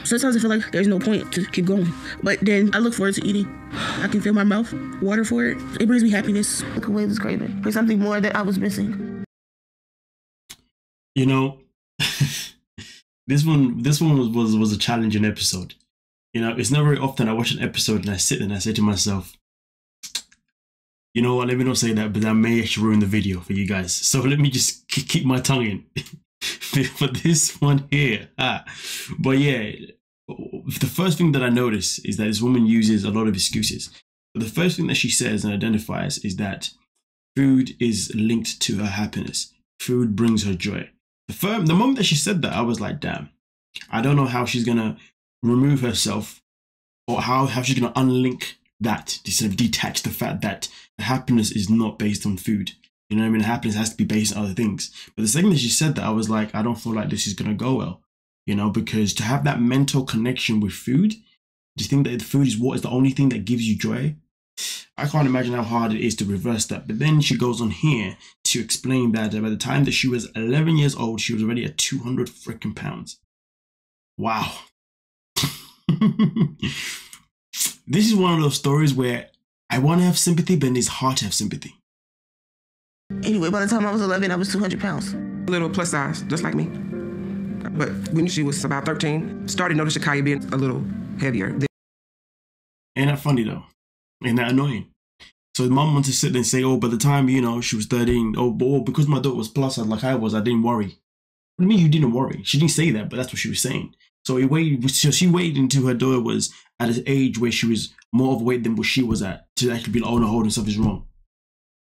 Sometimes I feel like there's no point to keep going. But then I look forward to eating. I can feel my mouth water for it. It brings me happiness. Look away was craving for something more that I was missing. You know, this one was a challenging episode. You know, it's not very often I watch an episode and I sit and I say to myself, you know what, let me not say that, but that may actually ruin the video for you guys. So let me just keep my tongue in for this one here. But yeah, the first thing that I notice is that this woman uses a lot of excuses. But the first thing that she says and identifies is that food is linked to her happiness. Food brings her joy. The moment that she said that, I was like, damn, I don't know how she's going to remove herself or how she's going to unlink that, to sort of detach the fact that happiness is not based on food. You know what I mean? Happiness has to be based on other things. But the second that she said that, I was like, I don't feel like this is going to go well. You know, because to have that mental connection with food, do you think that food is what is the only thing that gives you joy? I can't imagine how hard it is to reverse that. But then she goes on here to explain that by the time that she was 11 years old, she was already at 200 freaking pounds. Wow. This is one of those stories where I want to have sympathy, but it's hard to have sympathy. Anyway, by the time I was 11, I was 200 pounds. A little plus size, just like me. But when she was about 13, started noticing Shakyia being a little heavier. Ain't that funny though? Ain't that annoying? So mom wanted to sit there and say, oh, by the time, you know, she was 13, oh, because my daughter was plus size like I was, I didn't worry. What do you mean you didn't worry? She didn't say that, but that's what she was saying. So she waited until her daughter was at an age where she was more overweight than what she was at to actually be like, oh no, holding stuff is wrong.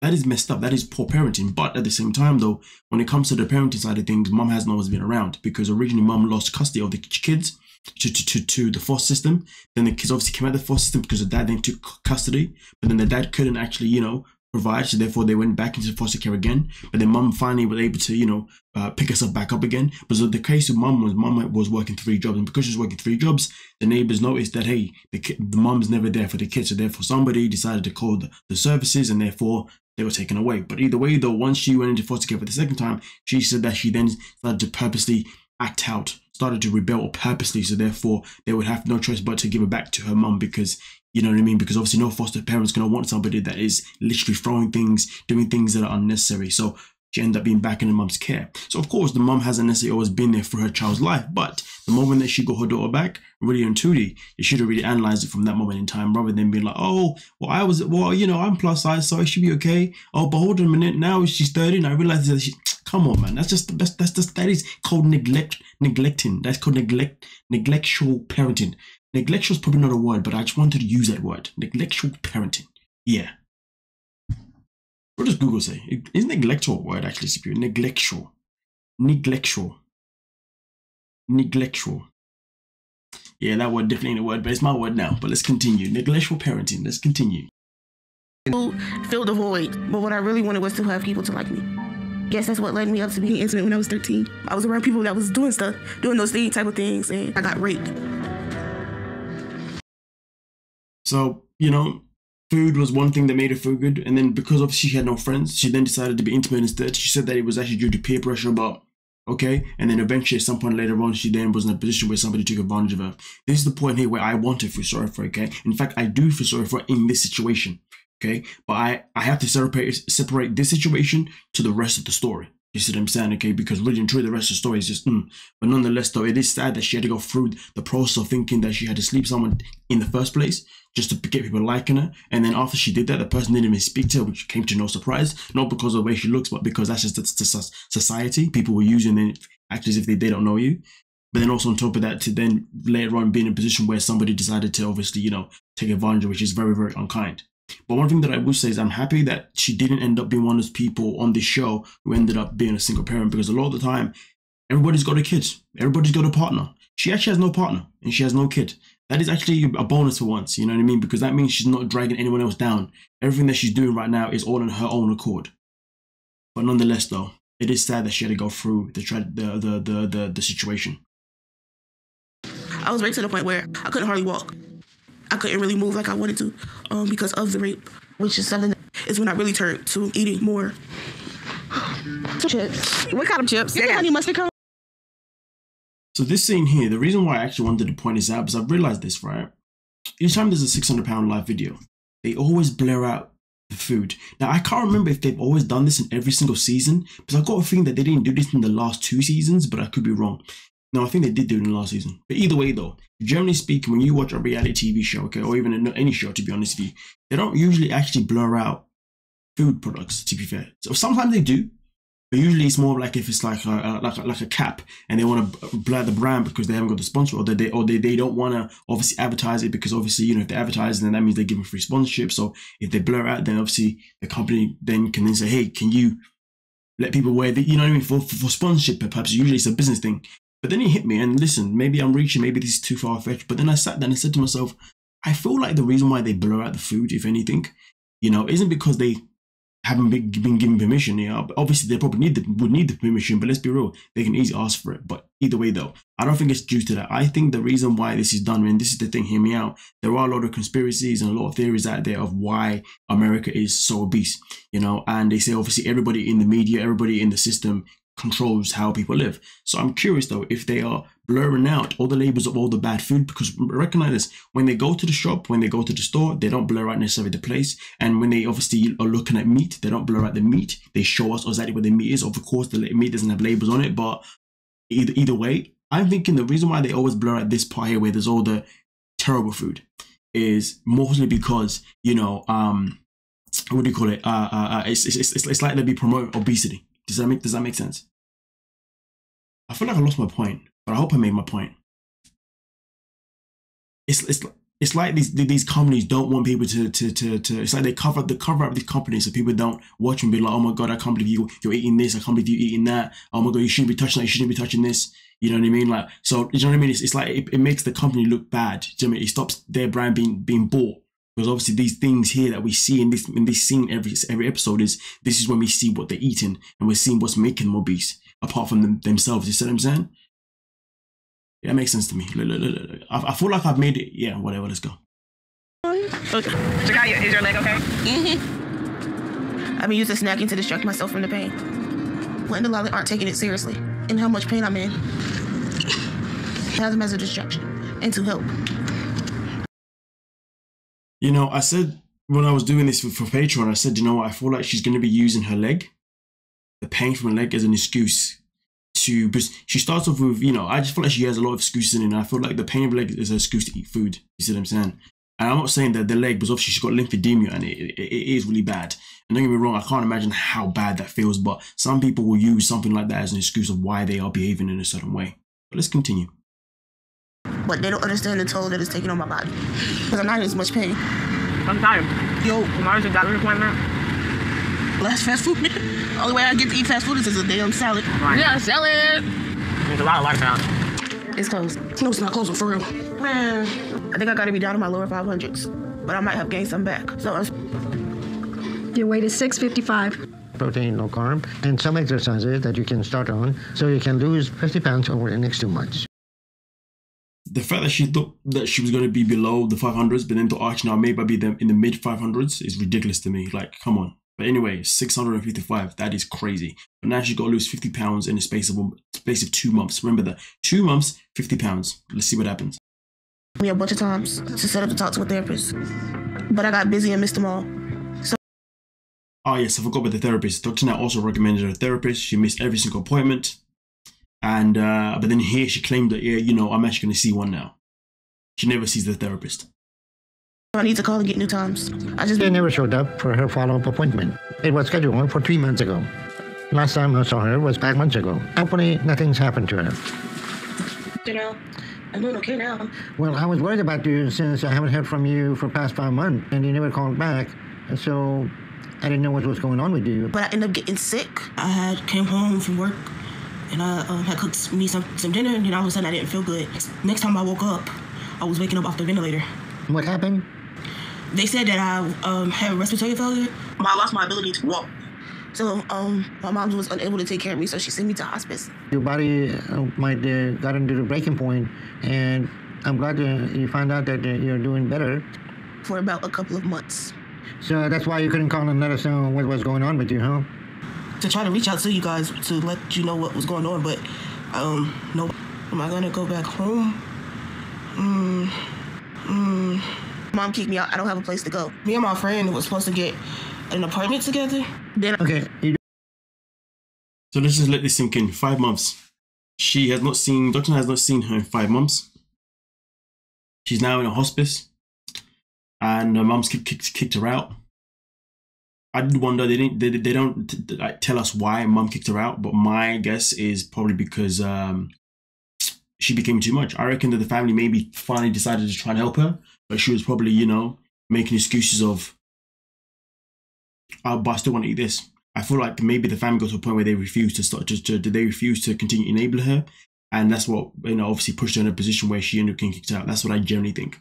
That is messed up. That is poor parenting. But at the same time, though, when it comes to the parenting side of things, mom hasn't always been around because originally mom lost custody of the kids to the foster system. Then the kids obviously came out of the foster system because the dad then took custody. But then the dad couldn't actually, you know, provide. So therefore, they went back into foster care again. But then mom finally was able to, you know, pick herself back up again. But so the case of mom was working 3 jobs. And because she was working 3 jobs, the neighbors noticed that, hey, the mom's never there for the kids. So therefore, somebody decided to call the services and therefore, they were taken away. But either way, though, once she went into foster care for the second time, she said that she then started to purposely act out, started to rebel purposely. So therefore, they would have no choice but to give her back to her mum because, you know what I mean? Because obviously no foster parent's going to want somebody that is literally throwing things, doing things that are unnecessary. So she ended up being back in her mum's care. So of course, the mum hasn't necessarily always been there for her child's life. But the moment that she got her daughter back, really and truly, you should have really analyzed it from that moment in time rather than being like, oh, well, you know, I'm plus size, so it should be okay. Oh, but hold on a minute, now she's 30 and I realize that come on, man, that is called neglecting. That's called neglectual parenting. Neglectual is probably not a word, but I just wanted to use that word. Neglectual parenting. Yeah. What does Google say? Is neglectual a word actually superior? Neglectual. Yeah, that word definitely ain't a word, but it's my word now. But let's continue. Neglectual parenting. Let's continue. People filled the void, but what I really wanted was to have people to like me. Guess that's what led me up to being intimate when I was 13. I was around people that was doing stuff, doing those type of things, and I got raped. So, you know, food was one thing that made her feel good. And then because obviously she had no friends, she then decided to be intimate instead. She said that it was actually due to peer pressure, but okay. And then eventually at some point later on, she then was in a position where somebody took advantage of her. This is the point here where I want to feel sorry for her, okay? In fact, I do feel sorry for her in this situation, okay? But I have to separate this situation to the rest of the story. You see what I'm saying, okay? Because really and truly, the rest of the story is just, But nonetheless, though, it is sad that she had to go through the process of thinking that she had to sleep with someone in the first place just to get people liking her. And then after she did that, the person didn't even speak to her, which came to no surprise. Not because of the way she looks, but because that's just the society. People were using it actually as if they don't know you. But then also on top of that, to then later on be in a position where somebody decided to obviously, you know, take advantage of, which is very, very unkind. But one thing that I will say is I'm happy that she didn't end up being one of those people on this show who ended up being a single parent, because a lot of the time, everybody's got a kid. Everybody's got a partner. She actually has no partner and she has no kid. That is actually a bonus for once, you know what I mean? Because that means she's not dragging anyone else down. Everything that she's doing right now is all on her own accord. But nonetheless, though, it is sad that she had to go through the situation. I was raped to the point where I couldn't hardly walk. I couldn't really move like I wanted to because of the rape, which is something that is when I really turned to eating more. Some chips. What kind of chips? Get the honey mustard cone. So this scene here, the reason why I actually wanted to point this out is I've realized this, right? Each time there's a 600-pound live video, they always blur out the food. Now, I can't remember if they've always done this in every single season, because I've got a feeling that they didn't do this in the last 2 seasons, but I could be wrong. No, I think they did do it in the last season. But either way, though, generally speaking, when you watch a reality TV show, okay, or even any show, to be honest with you, they don't usually actually blur out food products, to be fair. So sometimes they do, but usually it's more like if it's like a cap and they want to blur the brand because they haven't got the sponsor, or they don't want to obviously advertise it because obviously, you know, if they advertise, then that means they're giving free sponsorship. So if they blur out, then obviously the company then can then say, hey, can you let people wear the, you know what I mean, for sponsorship purposes. Usually it's a business thing. But then it hit me, and listen, maybe I'm reaching, maybe this is too far-fetched, but then I sat down and said to myself, I feel like the reason why they blur out the food, if anything, you know, isn't because they haven't been given permission. You know, obviously they probably would need the permission, but let's be real, they can easily ask for it. But either way, though, I don't think it's due to that. I think the reason why this is done, and this is the thing, hear me out, there are a lot of conspiracies and a lot of theories out there of why America is so obese, you know, and they say obviously everybody in the media, everybody in the system controls how people live. So I'm curious though if they are blurring out all the labels of all the bad food, because recognize this, when they go to the shop, when they go to the store, they don't blur out necessarily the place. And when they obviously are looking at meat, they don't blur out the meat. They show us exactly what the meat is. Of course, the meat doesn't have labels on it, but either way, I'm thinking the reason why they always blur out this part here where there's all the terrible food is mostly because, you know, what do you call it? It's like they promote obesity. Does that make sense? I feel like I lost my point, but I hope I made my point. It's like these companies don't want people to it's like they cover up these companies so people don't watch and be like, oh my god, I can't believe you're eating this, I can't believe you're eating that, oh my god, you shouldn't be touching that, you shouldn't be touching this. You know what I mean? Like, so you know what I mean? It's like it makes the company look bad. Do you know what I mean? It stops their brand being bought. Because obviously these things here that we see in this scene every episode this is when we see what they're eating and we're seeing what's making them obese apart from themselves. You see what I'm saying? Yeah, it makes sense to me. Look. I feel like I've made it. Yeah, whatever. Let's go. Shakyia, is your leg okay? Mm-hmm. I've been using snacking to distract myself from the pain. When a lot aren't taking it seriously and how much pain I'm in. Have them as a distraction and to help. You know, I said when I was doing this for Patreon, I said, you know what, I feel like she's going to be using her leg, the pain from her leg, as an excuse to, because she starts off with, you know, I just feel like she has a lot of excuses in it. And I feel like the pain of her leg is an excuse to eat food. You see what I'm saying? And I'm not saying that the leg, because obviously she's got lymphedema and it is really bad. And don't get me wrong, I can't imagine how bad that feels, but some people will use something like that as an excuse of why they are behaving in a certain way. But let's continue. But they don't understand the toll that it's taking on my body. Because I'm not in as much pain. I'm tired. Yo, tomorrow's a doctor's appointment. Last fast food. Only way I get to eat fast food is a damn salad. Right. Yeah, salad. There's a lot of lifestyle. It's closed. No, it's not closing for real. Man, I think I gotta be down to my lower 500s. But I might have gained some back. So your weight is 655. Protein, no carb, and some exercises that you can start on so you can lose 50 pounds over the next 2 months. The fact that she thought that she was going to be below the 500s, but then to arch now maybe be them in the mid 500s is ridiculous to me. Like, come on. But anyway, 655, that is crazy. But now she's got to lose 50 pounds in the space of 2 months. Remember that. 2 months, 50 pounds. Let's see what happens. Me a bunch of times to set up to talk to a therapist. But I got busy and missed them all. So oh yes, I forgot about the therapist. Dr. Nat also recommended a therapist. She missed every single appointment. And but then here she claimed that, yeah, you know, I'm actually going to see one now. She never sees the therapist. I need to call and get new times. They never showed up for her follow-up appointment. It was scheduled for 3 months ago. Last time I saw her was 5 months ago. Hopefully nothing's happened to her. You know, I'm doing okay now. Well, I was worried about you since I haven't heard from you for past 5 months and you never called back. So I didn't know what was going on with you. But I ended up getting sick. I came home from work. And I had cooked me some dinner, and then all of a sudden I didn't feel good. Next time I woke up, I was waking up off the ventilator. What happened? They said that I had respiratory failure. I lost my ability to walk. So my mom was unable to take care of me, so she sent me to hospice. Your body might got into the breaking point, and I'm glad you found out that you're doing better. For about a couple of months. So that's why you couldn't call and let us know what was going on with you, huh? to try to reach out to you guys to let you know what was going on, but no. Am I gonna go back home? Mom kicked me out. I don't have a place to go. Me and my friend was supposed to get an apartment together. Then Okay. So let's just let this sink in. 5 months. Dr. has not seen her in 5 months. She's now in a hospice. And her mom's kicked her out. I did wonder, they don't like tell us why mom kicked her out, but my guess is probably because she became too much. I reckon that the family maybe finally decided to try and help her, but she was probably, you know, making excuses of, oh, but I still want to eat this. I feel like maybe the family got to a point where they refused to continue enabling her, and that's what, you know, obviously pushed her in a position where she ended up getting kicked out. That's what I generally think,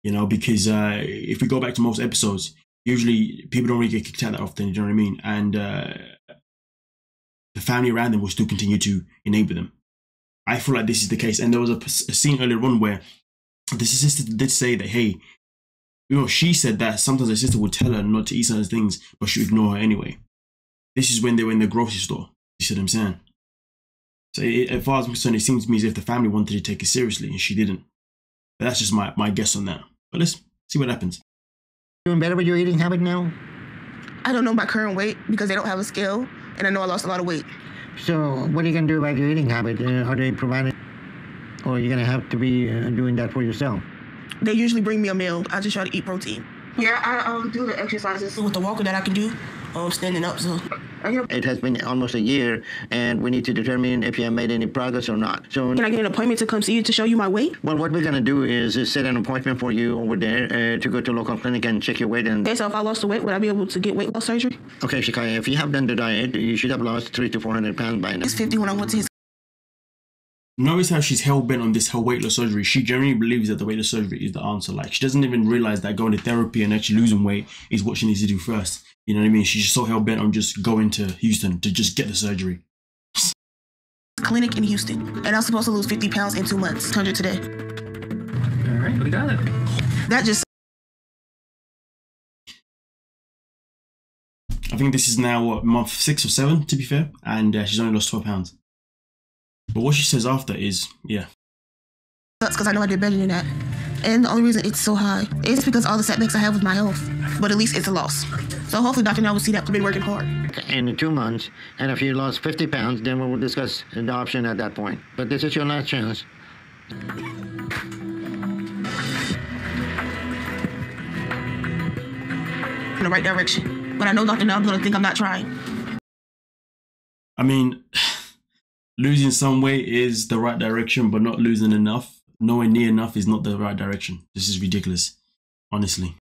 you know, because if we go back to most episodes, usually people don't really get kicked out that often, you know what I mean, and the family around them will still continue to enable them. I feel like this is the case, and there was a scene earlier on where this sister did say that, hey, you know, she said that sometimes her sister would tell her not to eat certain things, but she would ignore her anyway. This is when they were in the grocery store. You see what I'm saying? So as far as I'm concerned, it seems to me as if the family wanted to take it seriously, and she didn't. But that's just my guess on that. But let's see what happens. Doing better with your eating habit now? I don't know my current weight because they don't have a scale, and I know I lost a lot of weight. So what are you going to do about your eating habit? Are they providing, or are you going to have to be doing that for yourself? They usually bring me a meal. I just try to eat protein. Yeah, I do the exercises with the walker that I can do, standing up. So it has been almost a year, and we need to determine if you have made any progress or not. So can I get an appointment to come see you to show you my weight? Well, what we're going to do is set an appointment for you over there to go to a local clinic and check your weight. And okay, so if I lost the weight, would I be able to get weight loss surgery? Okay, Shakyia, if you have done the diet, you should have lost 300 to 400 pounds by now. It's 50 when I went to his. Notice how she's hell-bent on her weight loss surgery. She genuinely believes that the weight loss surgery is the answer. Like, she doesn't even realize that going to therapy and actually losing weight is what she needs to do first. You know what I mean? She's just so hell-bent on just going to Houston to just get the surgery. Clinic in Houston. And I was supposed to lose 50 pounds in 2 months. 100 today. All right, we got it. That just... I think this is now, what, month 6 or 7, to be fair? And she's only lost 12 pounds. But what she says after is, yeah. That's because I know I did better than that. And the only reason it's so high is because all the setbacks I have with my health. But at least it's a loss. So hopefully Dr. Now will see that I've been working hard. In 2 months, and if you lost 50 pounds, then we will discuss the option at that point. But this is your last chance. In the right direction. But I know Dr. Now is going to think I'm not trying. I mean, losing some weight is the right direction, but not losing enough, nowhere near enough, is not the right direction. This is ridiculous, honestly.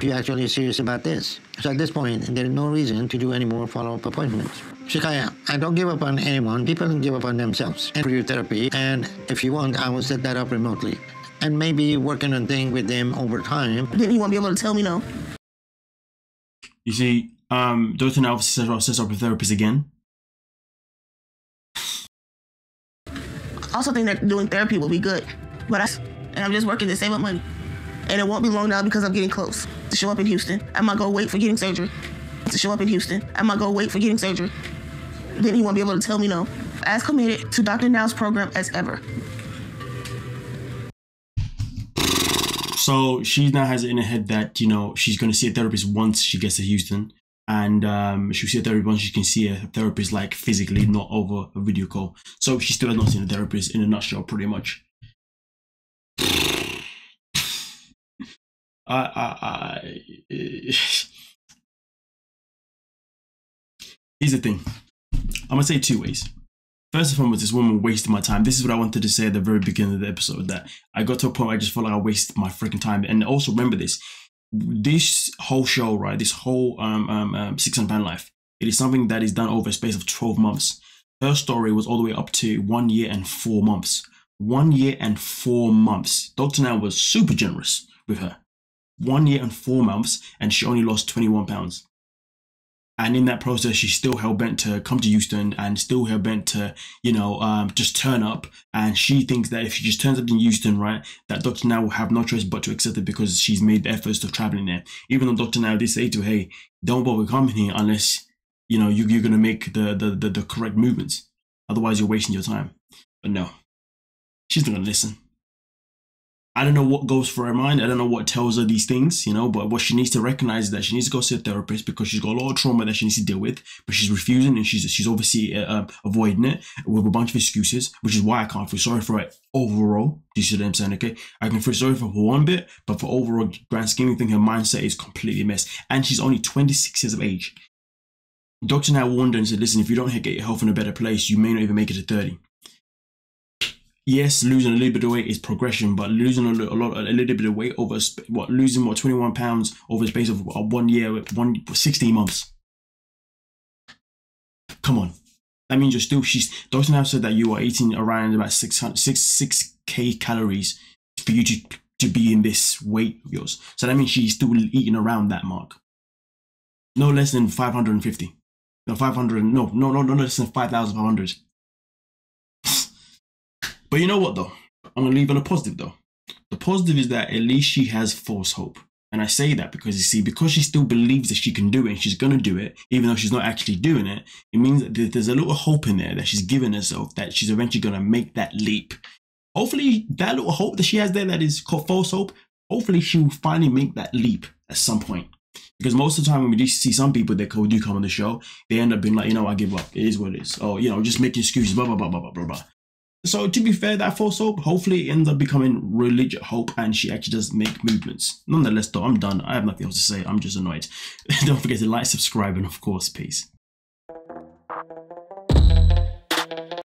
You're actually serious about this. So at this point, there is no reason to do any more follow-up appointments. Shakyia, I don't give up on anyone. People can give up on themselves and for your therapy. And if you want, I will set that up remotely. And maybe working on things with them over time. Then he won't be able to tell me no. You see, Dr. Now sets up a therapist again. I also think that doing therapy will be good. But I'm just working to save up money. And it won't be long now because I'm getting close to show up in Houston. I might go wait for getting surgery. To show up in Houston. I might go wait for getting surgery. Then he won't be able to tell me no. As committed to Dr. Now's program as ever. So she now has it in her head that, you know, she's going to see a therapist once she gets to Houston. And she'll see a therapist once she can see a therapist, like, physically, not over a video call. So she still has not seen a therapist, in a nutshell, pretty much. Here's the thing. I'm going to say 2 ways. First and foremost, this woman wasted my time. This is what I wanted to say at the very beginning of the episode, that I got to a point where I just felt like I wasted my freaking time. And also remember this whole show, right? This whole 600 Pound Life. It is something that is done over a space of 12 months. Her story was all the way up to 1 year and 4 months. 1 year and 4 months. Dr. Now was super generous with her. 1 year and 4 months, and she only lost 21 pounds. And in that process, she's still hell-bent to come to Houston and still hell-bent to, you know, just turn up. And she thinks that if she just turns up in Houston, right, that Dr. Now will have no choice but to accept it because she's made the efforts of traveling there. Even though Dr. Now did say to her, hey, don't bother coming here unless you know, you're going to make the correct movements. Otherwise, you're wasting your time. But no, she's not going to listen. I don't know what goes through her mind. I don't know what tells her these things, you know, but what she needs to recognize is that she needs to go see a therapist because she's got a lot of trauma that she needs to deal with, but she's refusing and she's obviously avoiding it with a bunch of excuses, which is why I can't feel sorry for it overall. Do you see what I'm saying? Okay. I can feel sorry for one bit, but for overall grand scheme of things, her mindset is completely messed. And she's only 26 years of age. Doctor now warned her and said, listen, if you don't get your health in a better place, you may not even make it to 30. Yes, losing a little bit of weight is progression, but losing a little bit of weight over losing 21 pounds over the space of 1 year, 16 months. Come on, that means you're still. Doctor now said that you are eating around about 6K calories for you to be in this weight of yours. So that means she's still eating around that mark. No less than 550. No 500. No less than 5,500. But you know what though? I'm going to leave on a positive though. The positive is that at least she has false hope. And I say that because you see, because she still believes that she can do it and she's going to do it, even though she's not actually doing it, it means that there's a little hope in there that she's given herself that she's eventually going to make that leap. Hopefully that little hope that she has there that is called false hope, hopefully she will finally make that leap at some point. Because most of the time when we do see some people that do come on the show, they end up being like, you know, I give up. It is what it is. Oh, you know, just making excuses, blah, blah, blah, blah, blah, blah, blah. So to be fair, that false hope, hopefully it ends up becoming legit hope and she actually does make movements. Nonetheless though, I'm done. I have nothing else to say. I'm just annoyed. Don't forget to like, subscribe, and of course, peace.